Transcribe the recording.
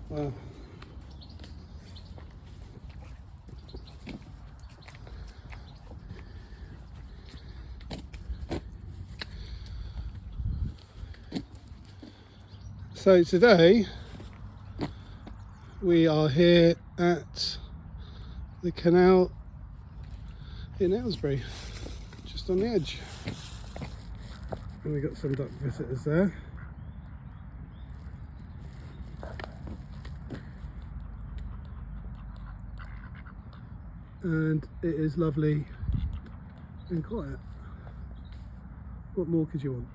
Wow. So today we are here at the canal in Aylesbury, just on the edge, and we got some duck visitors there. And it is lovely and quiet. What more could you want?